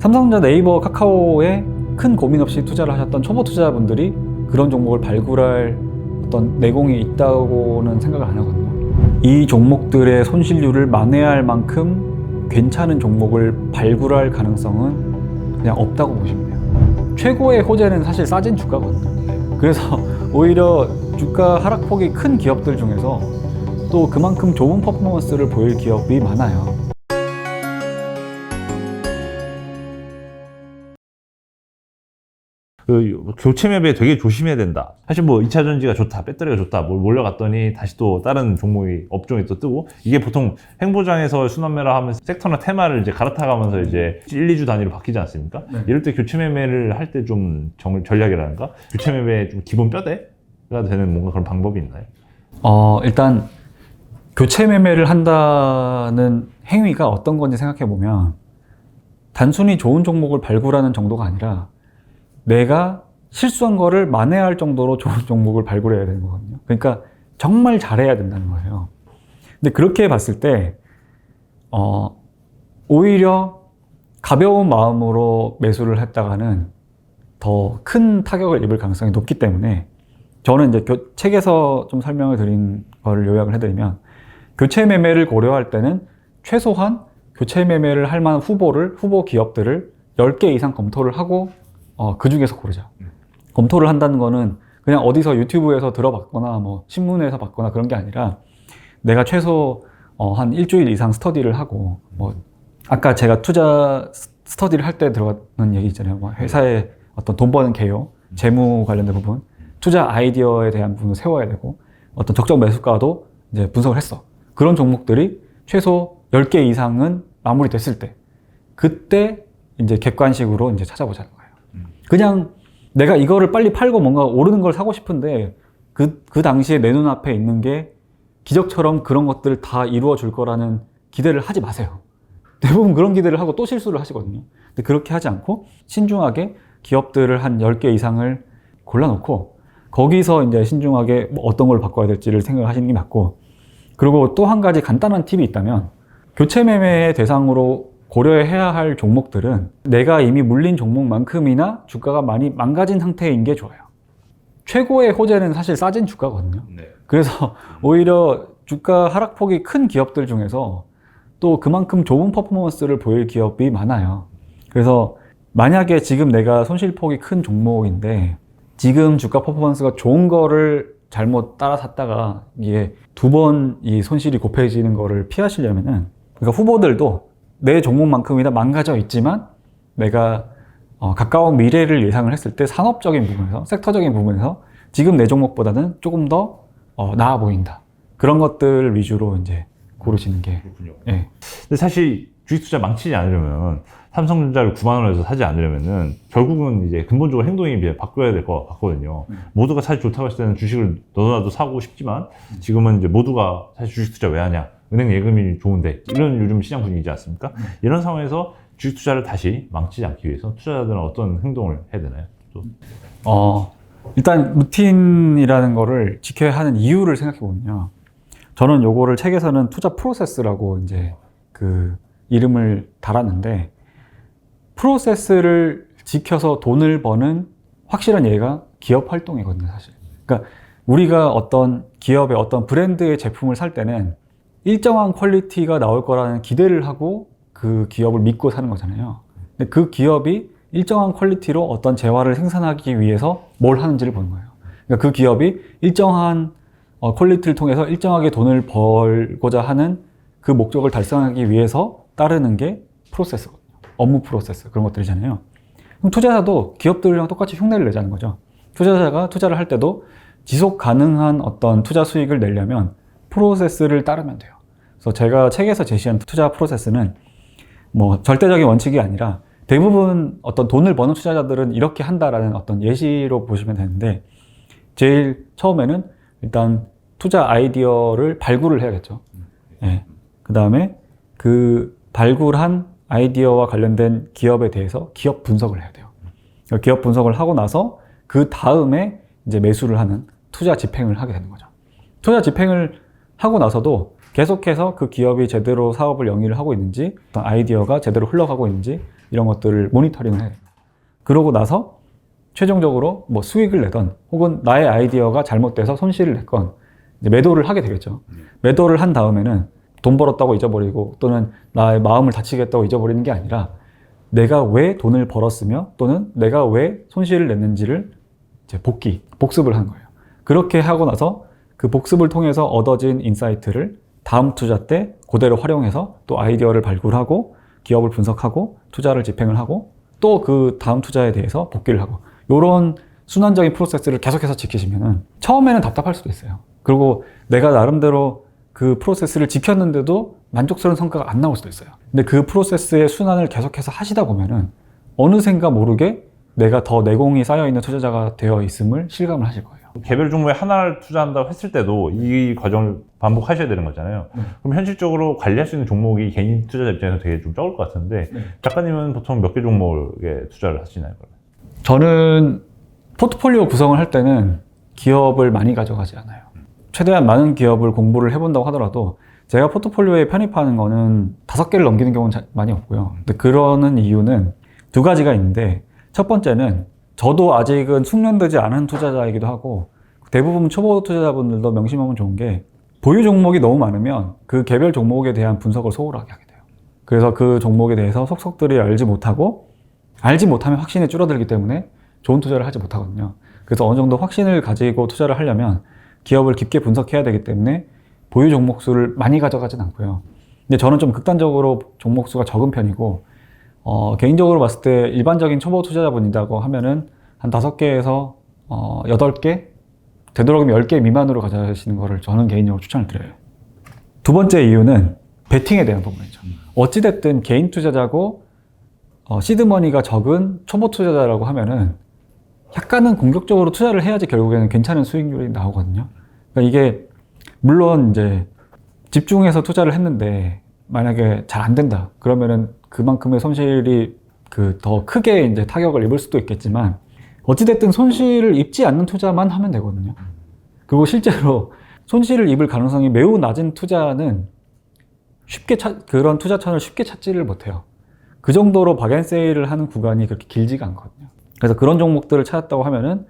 삼성전자, 네이버, 카카오에 큰 고민 없이 투자를 하셨던 초보 투자자분들이 그런 종목을 발굴할 어떤 내공이 있다고는 생각을 안 하거든요. 이 종목들의 손실률을 만회할 만큼 괜찮은 종목을 발굴할 가능성은 그냥 없다고 보시면 돼요. 최고의 호재는 사실 싸진 주가거든요. 그래서 오히려 주가 하락폭이 큰 기업들 중에서 또 그만큼 좋은 퍼포먼스를 보일 기업이 많아요. 그 교체 매매에 되게 조심해야 된다. 사실 뭐 2차 전지가 좋다, 배터리가 좋다, 뭐 몰려갔더니 다시 또 다른 종목이 업종이 또 뜨고, 이게 보통 행보장에서 순환매라 하면 섹터나 테마를 이제 갈아타가면서 이제 1, 2주 단위로 바뀌지 않습니까? 네. 이럴 때 교체 매매를 할 때 좀 전략이라든가 교체 매매의 좀 기본 뼈대가 되는 뭔가 그런 방법이 있나요? 일단 교체 매매를 한다는 행위가 어떤 건지 생각해 보면 단순히 좋은 종목을 발굴하는 정도가 아니라 내가 실수한 거를 만회할 정도로 좋은 종목을 발굴해야 되는 거거든요. 그러니까 정말 잘해야 된다는 거예요. 근데 그렇게 봤을 때 오히려 가벼운 마음으로 매수를 했다가는 더 큰 타격을 입을 가능성이 높기 때문에 저는 이제 책에서 좀 설명을 드린 거를 요약을 해드리면 교체 매매를 고려할 때는 최소한 교체 매매를 할 만한 후보 기업들을 10개 이상 검토를 하고 그 중에서 고르자. 검토를 한다는 거는 그냥 어디서 유튜브에서 들어봤거나 뭐 신문에서 봤거나 그런 게 아니라 내가 최소 한 일주일 이상 스터디를 하고 뭐 아까 제가 투자 스터디를 할 때 들어가는 얘기 있잖아요. 뭐 회사의 어떤 돈 버는 개요, 재무 관련된 부분, 투자 아이디어에 대한 부분을 세워야 되고 어떤 적정 매수가도 이제 분석을 했어. 그런 종목들이 최소 10개 이상은 마무리됐을 때 그때 이제 객관식으로 이제 찾아보자는 거예요. 그냥 내가 이거를 빨리 팔고 뭔가 오르는 걸 사고 싶은데 그 당시에 내 눈앞에 있는 게 기적처럼 그런 것들을 다 이루어 줄 거라는 기대를 하지 마세요. 대부분 그런 기대를 하고 또 실수를 하시거든요. 근데 그렇게 하지 않고 신중하게 기업들을 한 10개 이상을 골라놓고 거기서 이제 신중하게 뭐 어떤 걸 바꿔야 될지를 생각하시는 게 맞고, 그리고 또 한 가지 간단한 팁이 있다면 교체 매매의 대상으로 고려해야 할 종목들은 내가 이미 물린 종목만큼이나 주가가 많이 망가진 상태인 게 좋아요. 최고의 호재는 사실 싸진 주가거든요. 네. 그래서 오히려 주가 하락폭이 큰 기업들 중에서 또 그만큼 좋은 퍼포먼스를 보일 기업이 많아요. 그래서 만약에 지금 내가 손실폭이 큰 종목인데 지금 주가 퍼포먼스가 좋은 거를 잘못 따라 샀다가 이게 두 번 이 손실이 곱해지는 거를 피하시려면은, 그러니까 후보들도 내 종목만큼이나 망가져 있지만 내가 가까운 미래를 예상을 했을 때 산업적인 부분에서, 섹터적인 부분에서 지금 내 종목보다는 조금 더 나아 보인다. 그런 것들 위주로 이제 고르시는 게. 그렇군요. 예. 근데 사실 주식 투자 망치지 않으려면, 삼성전자를 9만 원에서 사지 않으려면은 결국은 이제 근본적으로 행동이 바뀌어야 될 것 같거든요. 모두가 사실 좋다고 했을 때는 주식을 너도나도 사고 싶지만 지금은 이제 모두가 사실 주식 투자 왜 하냐? 은행 예금이 좋은데, 이런 요즘 시장 분위기지 않습니까? 이런 상황에서 주식 투자를 다시 망치지 않기 위해서 투자자들은 어떤 행동을 해야 되나요? 또. 일단 루틴이라는 거를 지켜야 하는 이유를 생각해 보면요. 저는 요거를 책에서는 투자 프로세스라고 이제 그 이름을 달았는데, 프로세스를 지켜서 돈을 버는 확실한 예가 기업 활동이거든요, 사실. 그러니까 우리가 어떤 기업의 어떤 브랜드의 제품을 살 때는 일정한 퀄리티가 나올 거라는 기대를 하고 그 기업을 믿고 사는 거잖아요. 근데 그 기업이 일정한 퀄리티로 어떤 재화를 생산하기 위해서 뭘 하는지를 보는 거예요. 그러니까 그 기업이 일정한 퀄리티를 통해서 일정하게 돈을 벌고자 하는 그 목적을 달성하기 위해서 따르는 게 프로세스거든요. 업무 프로세스, 그런 것들이잖아요. 그럼 투자자도 기업들이랑 똑같이 흉내를 내자는 거죠. 투자자가 투자를 할 때도 지속 가능한 어떤 투자 수익을 내려면 프로세스를 따르면 돼요. 그래서 제가 책에서 제시한 투자 프로세스는 뭐 절대적인 원칙이 아니라 대부분 어떤 돈을 버는 투자자들은 이렇게 한다라는 어떤 예시로 보시면 되는데, 제일 처음에는 일단 투자 아이디어를 발굴을 해야겠죠. 예. 그 다음에 그 발굴한 아이디어와 관련된 기업에 대해서 기업 분석을 해야 돼요. 기업 분석을 하고 나서 그 다음에 이제 매수를 하는 투자 집행을 하게 되는 거죠. 투자 집행을 하고 나서도 계속해서 그 기업이 제대로 사업을 영위를 하고 있는지, 어떤 아이디어가 제대로 흘러가고 있는지 이런 것들을 모니터링을 해요. 그러고 나서 최종적으로 뭐 수익을 내던 혹은 나의 아이디어가 잘못돼서 손실을 냈건 이제 매도를 하게 되겠죠. 매도를 한 다음에는 돈 벌었다고 잊어버리고 또는 나의 마음을 다치겠다고 잊어버리는 게 아니라 내가 왜 돈을 벌었으며 또는 내가 왜 손실을 냈는지를 이제 복습을 한 거예요. 그렇게 하고 나서 그 복습을 통해서 얻어진 인사이트를 다음 투자 때 그대로 활용해서 또 아이디어를 발굴하고 기업을 분석하고 투자를 집행을 하고 또 그 다음 투자에 대해서 복귀를 하고 이런 순환적인 프로세스를 계속해서 지키시면은 처음에는 답답할 수도 있어요. 그리고 내가 나름대로 그 프로세스를 지켰는데도 만족스러운 성과가 안 나올 수도 있어요. 근데 그 프로세스의 순환을 계속해서 하시다 보면은 어느샌가 모르게 내가 더 내공이 쌓여있는 투자자가 되어 있음을 실감을 하실 거예요. 개별 종목에 하나를 투자한다고 했을 때도 이 과정을 반복하셔야 되는 거잖아요. 그럼 현실적으로 관리할 수 있는 종목이 개인 투자자 입장에서 되게 좀 적을 것 같은데 작가님은 보통 몇 개 종목에 투자를 하시나요? 저는 포트폴리오 구성을 할 때는 기업을 많이 가져가지 않아요. 최대한 많은 기업을 공부를 해본다고 하더라도 제가 포트폴리오에 편입하는 거는 5개를 넘기는 경우는 많이 없고요. 근데 그러는 이유는 두 가지가 있는데 첫 번째는 저도 아직은 숙련되지 않은 투자자이기도 하고 대부분 초보 투자자분들도 명심하면 좋은 게 보유 종목이 너무 많으면 그 개별 종목에 대한 분석을 소홀하게 하게 돼요. 그래서 그 종목에 대해서 속속들이 알지 못하고 알지 못하면 확신이 줄어들기 때문에 좋은 투자를 하지 못하거든요. 그래서 어느 정도 확신을 가지고 투자를 하려면 기업을 깊게 분석해야 되기 때문에 보유 종목 수를 많이 가져가진 않고요. 근데 저는 좀 극단적으로 종목 수가 적은 편이고 개인적으로 봤을 때 일반적인 초보 투자자분이라고 하면은 한 5개에서 8개, 되도록이면 10개 미만으로 가져가시는 거를 저는 개인적으로 추천을 드려요. 두 번째 이유는 베팅에 대한 부분이죠. 어찌됐든 개인 투자자고 시드머니가 적은 초보 투자자라고 하면은 약간은 공격적으로 투자를 해야지 결국에는 괜찮은 수익률이 나오거든요. 그러니까 이게 물론 이제 집중해서 투자를 했는데 만약에 잘 안 된다 그러면은 그만큼의 손실이 더 크게 이제 타격을 입을 수도 있겠지만 어찌됐든 손실을 입지 않는 투자만 하면 되거든요. 그리고 실제로 손실을 입을 가능성이 매우 낮은 투자는 그런 투자천을 쉽게 찾지를 못해요. 그 정도로 박앤세일을 하는 구간이 그렇게 길지가 않거든요. 그래서 그런 종목들을 찾았다고 하면은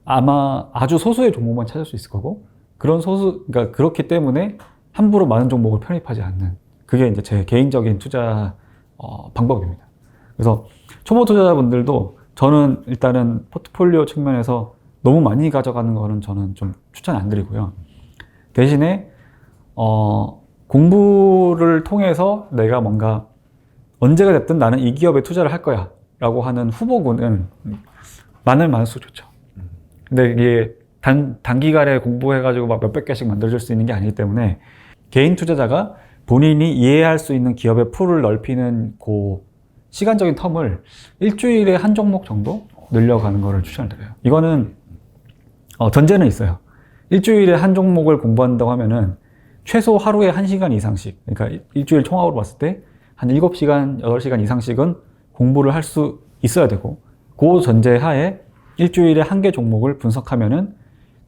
아마 아주 소수의 종목만 찾을 수 있을 거고 그러니까 그렇기 때문에 함부로 많은 종목을 편입하지 않는 그게 이제 제 개인적인 투자 방법입니다. 그래서 초보 투자자분들도 저는 일단은 포트폴리오 측면에서 너무 많이 가져가는 거는 저는 좀 추천 안 드리고요. 대신에 공부를 통해서 내가 뭔가 언제가 됐든 나는 이 기업에 투자를 할 거야 라고 하는 후보군은 많을수록 좋죠. 근데 이게 단기간에 공부해가지고 막 몇백 개씩 만들어줄 수 있는 게 아니기 때문에 개인 투자자가 본인이 이해할 수 있는 기업의 풀을 넓히는 그 시간적인 텀을 일주일에 한 종목 정도 늘려가는 거를 추천드려요. 이거는 전제는 있어요. 일주일에 한 종목을 공부한다고 하면은 최소 하루에 1시간 이상씩, 그러니까 일주일 총합으로 봤을 때 한 7시간, 8시간 이상씩은 공부를 할 수 있어야 되고 그 전제하에 일주일에 1개 종목을 분석하면은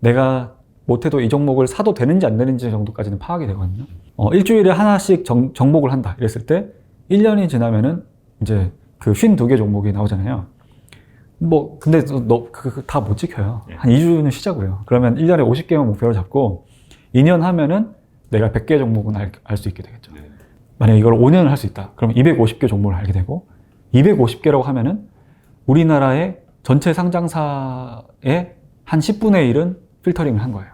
내가 못해도 이 종목을 사도 되는지 안 되는지 정도까지는 파악이 되거든요. 일주일에 하나씩 정복을 한다 이랬을 때 1년이 지나면은 이제 그 52개 종목이 나오잖아요. 뭐 근데 다 못 지켜요. 한 2주는 쉬자고요. 그러면 1년에 50개만 목표로 잡고 2년 하면은 내가 100개 종목은 알 수 있게 되겠죠. 만약에 이걸 5년을 할 수 있다. 그러면 250개 종목을 알게 되고 250개라고 하면은 우리나라의 전체 상장사의 한 10분의 1은 필터링을 한 거예요.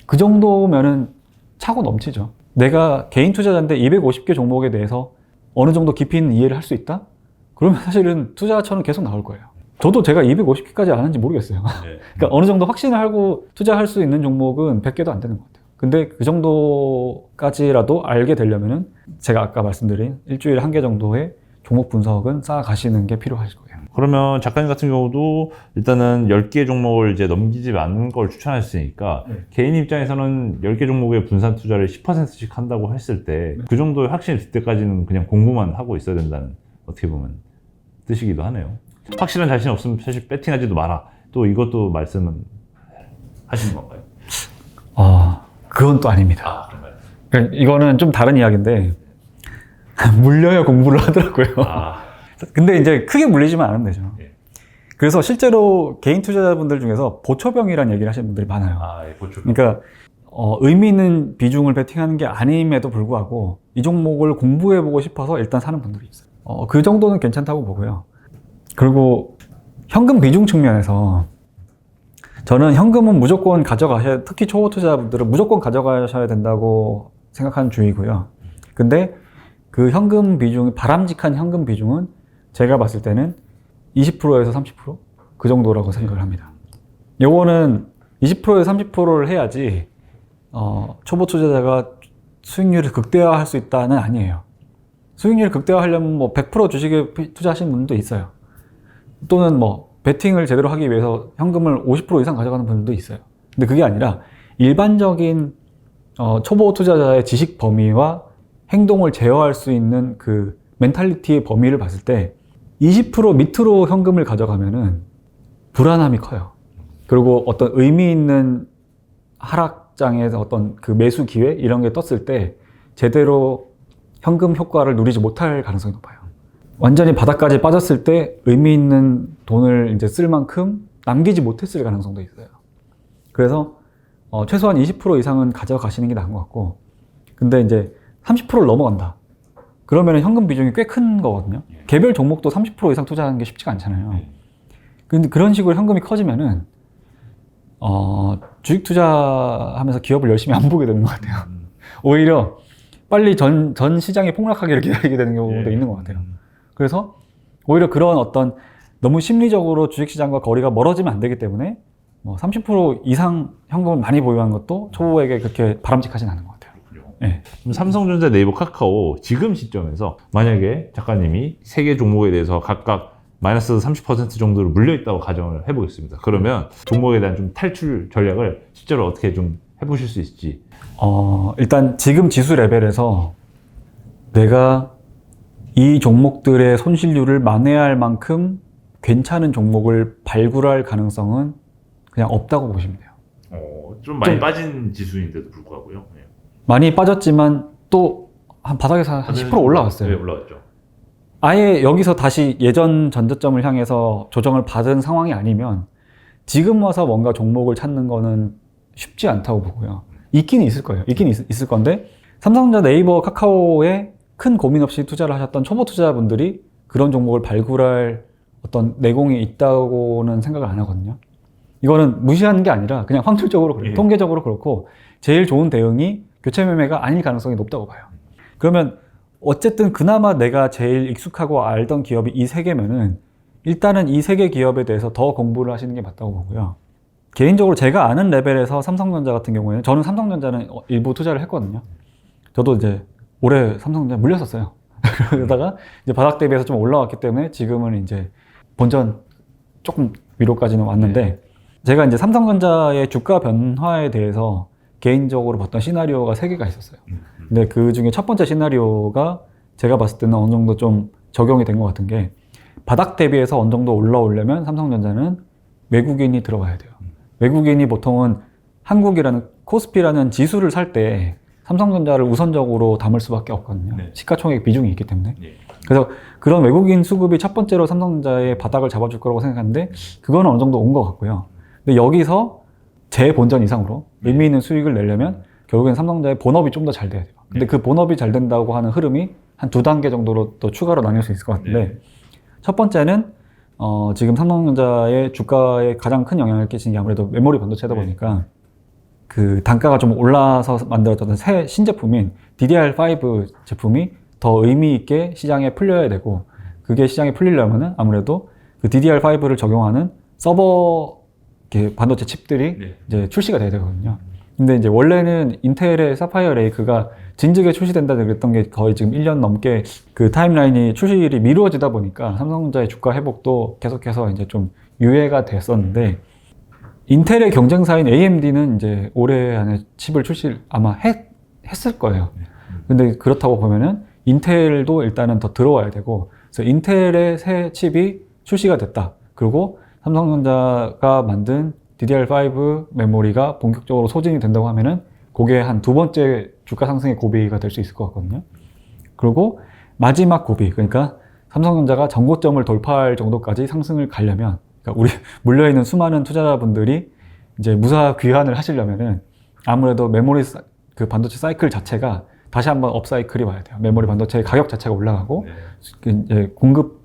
그 정도면은 차고 넘치죠. 내가 개인 투자자인데 250개 종목에 대해서 어느 정도 깊이 있는 이해를 할 수 있다? 그러면 사실은 투자처는 계속 나올 거예요. 저도 제가 250개까지 아는지 모르겠어요. 그러니까 어느 정도 확신을 하고 투자할 수 있는 종목은 100개도 안 되는 것 같아요. 근데 그 정도까지라도 알게 되려면은 제가 아까 말씀드린 일주일에 1개 정도의 종목 분석은 쌓아가시는 게 필요하실 거예요. 그러면 작가님 같은 경우도 일단은 10개 종목을 이제 넘기지 않는 걸 추천하셨으니까 개인 입장에서는 10개 종목의 분산 투자를 10%씩 한다고 했을 때 그 정도의 확신이 들 때까지는 그냥 공부만 하고 있어야 된다는 어떻게 보면 뜻이기도 하네요. 확실한 자신 없으면 사실 배팅하지도 마라. 또 이것도 말씀은 하시는 건가요? 그건 또 아닙니다. 그런가요? 그러니까 이거는 좀 다른 이야기인데 물려야 공부를 하더라고요. 근데 이제 크게 물리지만 않으면 되죠. 예. 그래서 실제로 개인 투자자분들 중에서 보초병이라는 얘기를 하시는 분들이 많아요. 보초. 그러니까 의미 있는 비중을 베팅하는 게 아님에도 불구하고 이 종목을 공부해보고 싶어서 일단 사는 분들이 있어요. 그 정도는 괜찮다고 보고요. 그리고 현금 비중 측면에서 저는 현금은 무조건 특히 초보 투자자분들은 무조건 가져가셔야 된다고 생각하는 주의고요. 근데 그 현금 비중이, 바람직한 현금 비중은 제가 봤을 때는 20%에서 30%? 그 정도라고 생각을 합니다. 요거는 20%에서 30%를 해야지 초보 투자자가 수익률을 극대화할 수 있다는 아니에요. 수익률을 극대화하려면 뭐 100% 주식에 투자하시는 분도 있어요. 또는 뭐 베팅을 제대로 하기 위해서 현금을 50% 이상 가져가는 분들도 있어요. 근데 그게 아니라 일반적인 초보 투자자의 지식 범위와 행동을 제어할 수 있는 그 멘탈리티의 범위를 봤을 때 20% 밑으로 현금을 가져가면은 불안함이 커요. 그리고 어떤 의미 있는 하락장에서 어떤 그 매수 기회 이런 게 떴을 때 제대로 현금 효과를 누리지 못할 가능성이 높아요. 완전히 바닥까지 빠졌을 때 의미 있는 돈을 이제 쓸 만큼 남기지 못했을 가능성도 있어요. 그래서 최소한 20% 이상은 가져가시는 게 나은 것 같고, 근데 이제 30%를 넘어간다. 그러면 현금 비중이 꽤 큰 거거든요. 개별 종목도 30% 이상 투자하는 게 쉽지가 않잖아요. 근데 그런 식으로 현금이 커지면은 주식 투자하면서 기업을 열심히 안 보게 되는 것 같아요. 오히려 빨리 전 시장이 폭락하기를 기다리게 되는 경우도 있는 것 같아요. 그래서 오히려 그런 어떤 너무 심리적으로 주식시장과 거리가 멀어지면 안 되기 때문에 뭐 30% 이상 현금을 많이 보유한 것도 초보에게 그렇게 바람직하진 않은 것 같아요. 네. 그럼 삼성전자, 네이버, 카카오 지금 시점에서 만약에 작가님이 세 개 종목에 대해서 각각 마이너스 30% 정도로 물려있다고 가정을 해보겠습니다. 그러면 종목에 대한 좀 탈출 전략을 실제로 어떻게 좀 해보실 수 있을지. 일단 지금 지수 레벨에서 내가 이 종목들의 손실률을 만회할 만큼 괜찮은 종목을 발굴할 가능성은 그냥 없다고 보시면 돼요. 좀 많이 빠진 지수인데도 불구하고요. 네. 많이 빠졌지만 또 한 바닥에서 한 10% 올라왔어요. 네, 올라왔죠. 아예 여기서 다시 예전 전저점을 향해서 조정을 받은 상황이 아니면 지금 와서 뭔가 종목을 찾는 거는 쉽지 않다고 보고요. 있긴 있을 거예요. 있을 건데 삼성전자, 네이버, 카카오에 큰 고민 없이 투자를 하셨던 초보 투자자분들이 그런 종목을 발굴할 어떤 내공이 있다고는 생각을 안 하거든요. 이거는 무시하는 게 아니라 그냥 확률적으로 그래요. 통계적으로 그렇고 제일 좋은 대응이 교체 매매가 아닐 가능성이 높다고 봐요. 그러면 어쨌든 그나마 내가 제일 익숙하고 알던 기업이 이 세 개면은 일단은 이 세 개 기업에 대해서 더 공부를 하시는 게 맞다고 보고요. 개인적으로 제가 아는 레벨에서 삼성전자 같은 경우에는 저는 삼성전자는 일부 투자를 했거든요. 저도 이제 올해 삼성전자 물렸었어요. 그러다가 이제 바닥 대비해서 좀 올라왔기 때문에 지금은 이제 본전 조금 위로까지는 왔는데 제가 이제 삼성전자의 주가 변화에 대해서 개인적으로 봤던 시나리오가 3개가 있었어요. 근데 그 중에 첫 번째 시나리오가 제가 봤을 때는 어느 정도 좀 적용이 된 것 같은 게 바닥 대비해서 어느 정도 올라오려면 삼성전자는 외국인이 들어가야 돼요. 외국인이 보통은 한국이라는 코스피라는 지수를 살 때 삼성전자를 우선적으로 담을 수밖에 없거든요. 네. 시가총액 비중이 있기 때문에. 네. 그래서 그런 외국인 수급이 첫 번째로 삼성전자의 바닥을 잡아줄 거라고 생각하는데 그건 어느 정도 온 것 같고요. 근데 여기서 제 본전 이상으로 의미 있는 수익을 내려면 결국엔 삼성전자의 본업이 좀 더 잘 돼야 돼요. 근데 그 본업이 잘 된다고 하는 흐름이 한 2단계 정도로 또 추가로 나뉠 수 있을 것 같은데 첫 번째는 지금 삼성전자의 주가에 가장 큰 영향을 끼치는 게 아무래도 메모리 반도체다 보니까 그 단가가 좀 올라서 만들어졌던 새 신제품인 DDR5 제품이 더 의미 있게 시장에 풀려야 되고 그게 시장에 풀리려면은 아무래도 그 DDR5를 적용하는 서버 반도체 칩들이 이제 출시가 돼야 되거든요. 근데 이제 원래는 인텔의 사파이어 레이크가 진즉에 출시된다 그랬던 게 거의 지금 1년 넘게 그 타임라인이 출시일이 미루어지다 보니까 삼성전자의 주가 회복도 계속해서 이제 좀 유예가 됐었는데 인텔의 경쟁사인 AMD는 이제 올해 안에 칩을 출시를 아마 했을 거예요. 근데 그렇다고 보면은 인텔도 일단은 더 들어와야 되고 그래서 인텔의 새 칩이 출시가 됐다. 그리고 삼성전자가 만든 DDR5 메모리가 본격적으로 소진이 된다고 하면은 그게 한 두 번째 주가 상승의 고비가 될 수 있을 것 같거든요. 그리고 마지막 고비, 그러니까 삼성전자가 전고점을 돌파할 정도까지 상승을 가려면, 그러니까 우리 물려있는 수많은 투자자분들이 이제 무사 귀환을 하시려면은 아무래도 메모리 그 반도체 사이클 자체가 다시 한번 업사이클이 와야 돼요. 메모리 반도체의 가격 자체가 올라가고 이제 공급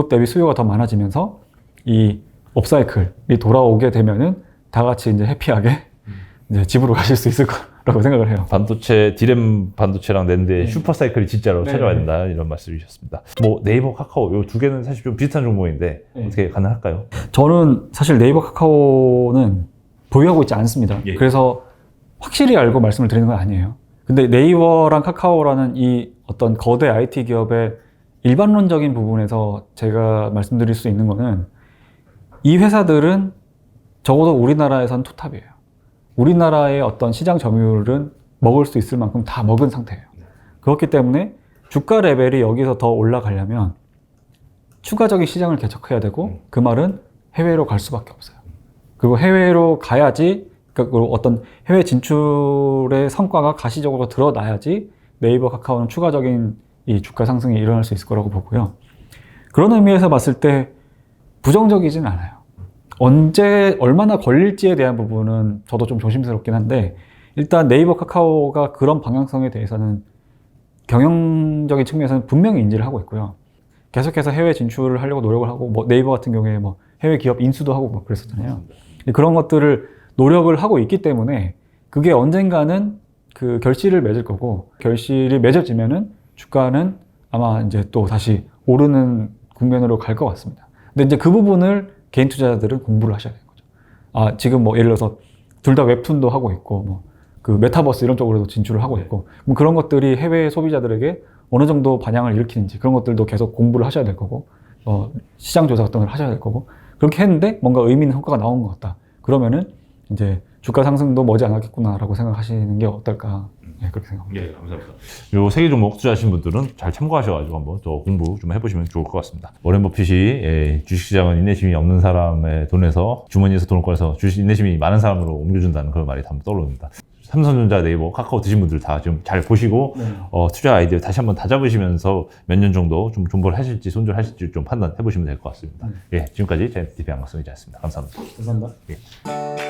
대비 수요가 더 많아지면서 이 업사이클이 돌아오게 되면은 다 같이 이제 해피하게 이제 집으로 가실 수 있을 거라고 생각을 해요. 반도체, 디램 반도체랑 낸드의 슈퍼사이클이 진짜로 찾아와야 된다 이런 말씀이셨습니다. 뭐 네이버, 카카오 이 두 개는 사실 좀 비슷한 종목인데 어떻게 가능할까요? 저는 사실 네이버, 카카오는 보유하고 있지 않습니다. 그래서 확실히 알고 말씀을 드리는 건 아니에요. 근데 네이버랑 카카오라는 이 어떤 거대 IT 기업의 일반론적인 부분에서 제가 말씀드릴 수 있는 거는 이 회사들은 적어도 우리나라에선 투탑이에요. 우리나라의 어떤 시장 점유율은 먹을 수 있을 만큼 다 먹은 상태예요. 그렇기 때문에 주가 레벨이 여기서 더 올라가려면 추가적인 시장을 개척해야 되고 그 말은 해외로 갈 수밖에 없어요. 그리고 해외로 가야지, 그러니까 어떤 해외 진출의 성과가 가시적으로 드러나야지 네이버, 카카오는 추가적인 이 주가 상승이 일어날 수 있을 거라고 보고요. 그런 의미에서 봤을 때 부정적이진 않아요. 언제 얼마나 걸릴지에 대한 부분은 저도 좀 조심스럽긴 한데 일단 네이버, 카카오가 그런 방향성에 대해서는 경영적인 측면에서는 분명히 인지를 하고 있고요. 계속해서 해외 진출을 하려고 노력을 하고 뭐 네이버 같은 경우에 뭐 해외 기업 인수도 하고 뭐 그랬었잖아요. 그런 것들을 노력을 하고 있기 때문에 그게 언젠가는 그 결실을 맺을 거고 결실이 맺어지면은 주가는 아마 이제 또 다시 오르는 국면으로 갈 것 같습니다. 근데 이제 그 부분을 개인 투자자들은 공부를 하셔야 되는 거죠. 아, 지금 뭐 예를 들어서 둘 다 웹툰도 하고 있고 뭐 그 메타버스 이런 쪽으로도 진출을 하고 있고 뭐 그런 것들이 해외 소비자들에게 어느 정도 반향을 일으키는지 그런 것들도 계속 공부를 하셔야 될 거고 시장 조사 같은 걸 하셔야 될 거고 그렇게 했는데 뭔가 의미 있는 성과가 나온 것 같다. 그러면은 이제 주가 상승도 머지 않았겠구나라고 생각하시는 게 어떨까. 네, 그렇게 생각합니다. 예, 감사합니다. 요 세 개 종목 투자하신 분들은 잘 참고하셔가지고 한번 더 공부 좀 해보시면 좋을 것 같습니다. 워렌 버핏이 주식시장은 인내심이 없는 사람의 돈에서 주머니에서 돈을 꺼내서 주식 인내심이 많은 사람으로 옮겨준다는 그런 말이 한번 떠오릅니다. 삼성전자, 네이버, 카카오 드신 분들 다 좀 잘 보시고 투자 아이디어 다시 한번 다잡으시면서 몇 년 정도 좀 존버를 하실지 손절하실지 좀 판단해 보시면 될 것 같습니다. 예, 지금까지 제네티비 안강성이지 않습니다. 감사합니다. 감사합니다. 예.